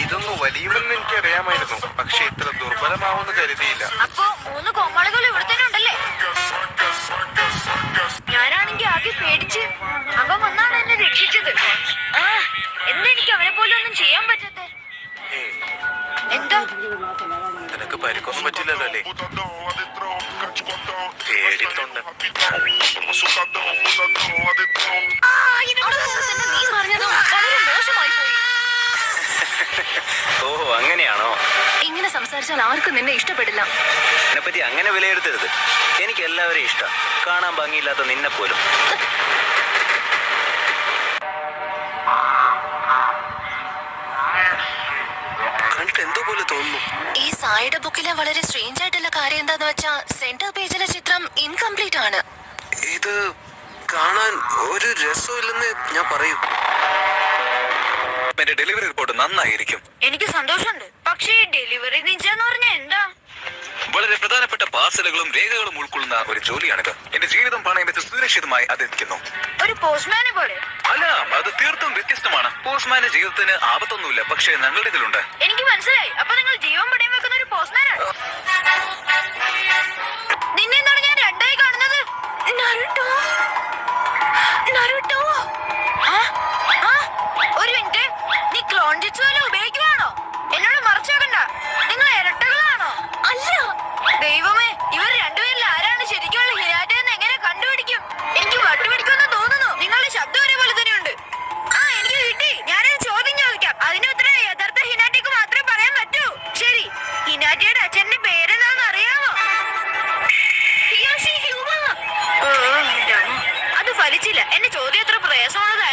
ഇതൊന്ന് വലിയുമെന്ന് എനിക്കറിയാമായിരുന്നു, പക്ഷെ ഇത്ര ദുർബലമാവുമെന്ന് കരുതിയില്ല. അപ്പൊ 3 കോമാളികൾ ഇവിടെ തന്നെ ഉണ്ടല്ലേ? ഞാനാണെങ്കിൽ ആകെ പേടിച്ച് അവൻ വന്നാണ് എന്നെ രക്ഷിച്ചത്. എന്താ എനിക്ക് അവനെ പോലെ ഒന്നും ചെയ്യാൻ പറ്റത്തെ? എന്താ നിനക്ക് പരിക്കൊന്നും പറ്റില്ലല്ലോ അല്ലേ? പേടിത്തൊണ്ട് നീ പറഞ്ഞത് വളരെ മോശമായി പോയി. ഓ അങ്ങനെയാണോ? ഇങ്ങനെ സംസാരിച്ചാൽ ആർക്കും നിന്നെ ഇഷ്ടപ്പെടില്ല. എന്നെപ്പറ്റി അങ്ങനെ വിലയിരുത്തരുത്. എനിക്ക് എല്ലാവരെയും ഇഷ്ടം, കാണാൻ ഭംഗിയില്ലാത്ത നിന്നെ പോലും. കണ്ടിട്ട് എന്തോ പോലെ തോന്നുന്നു. ഈ സായിയുടെ ബുക്കിലെ വളരെ സ്ട്രേഞ്ച് ആയിട്ടുള്ള കാര്യം എന്താന്ന് വെച്ചാ സെന്റർ പേജിലെ ചിത്രം ഇൻകംപ്ലീറ്റ് ആണ്. ഇത് കാണാൻ ഒരു രസമില്ലെന്ന് ഞാൻ പറയൂ. എന്റെ ഡെലിവറി റിപ്പോർട്ട് നന്നായിരിക്കും. എനിക്ക് സന്തോഷമുണ്ട്, പക്ഷേ ഡെലിവറി നിഞ്ചെന്ന് പറഞ്ഞാൽ എന്താ? വളരെ പ്രധാനപ്പെട്ട പാർസലുകളും രേഖകളും ഉൾക്കൊള്ളുന്ന ഒരു ജോലിയാണിത്. എന്റെ ജീവിതം പണയം വെച്ച് സുരക്ഷിതമായി അതെത്തിക്കുന്നു. ഒരു പോസ്റ്റ്മാനെ പോലെ? അല്ല, അത് തീർത്തും വ്യത്യസ്തമാണ്. പോസ്റ്റ്മാന്റെ ജീവിതത്തിന് ആപത്തൊന്നുമില്ല, പക്ഷേ ഞങ്ങളുടെ ഇതിലുണ്ട്. എനിക്ക് മനസ്സിലായി. അപ്പൊ നിങ്ങൾ ജീവൻ പണയം വെക്കുന്ന ഒരു പോസ്റ്റ്മാനാണ്. നിന്നെ എന്താണ് ഞാൻ രണ്ടായി കാണുന്നത്? നരുട്ടോ, നരുട്ടോ. ഒരു മിനിറ്റ്, നീ ക്ലോൺ ജിറ്റ്സു വല്ലതും ഉപയോഗിക്കുവാണോ? എന്നോട് മറച്ചു വെക്കണ്ട. നിങ്ങൾ ഇരട്ടകളാണോ? അല്ല. ദൈവമേ, ഇവർ രണ്ടുപേരിൽ ആരാണ് ശരിക്കുള്ള ഹിനാറ്റയെന്ന് എങ്ങനെ കണ്ടുപിടിക്കും? എനിക്ക് വട്ടുപിടിക്കുമെന്ന് തോന്നുന്നു. നിങ്ങളുടെ ശബ്ദം ഒരേപോലെ തന്നെയുണ്ട്. എനിക്ക് കിട്ടി. ഞാനൊരു ചോദ്യം ചോദിക്കാം, അതിന് ഉത്തരം യഥാർത്ഥ ഹിനാറ്റയ്ക്ക് മാത്രമേ പറയാൻ പറ്റൂ. ശരി, ഹിനാറ്റയുടെ അച്ഛന്റെ പേരെന്താണെന്ന് അറിയാമോ? അത് ഫലിച്ചില്ല. എന്റെ ചോദ്യം എത്ര പ്രയാസമാണെന്ന്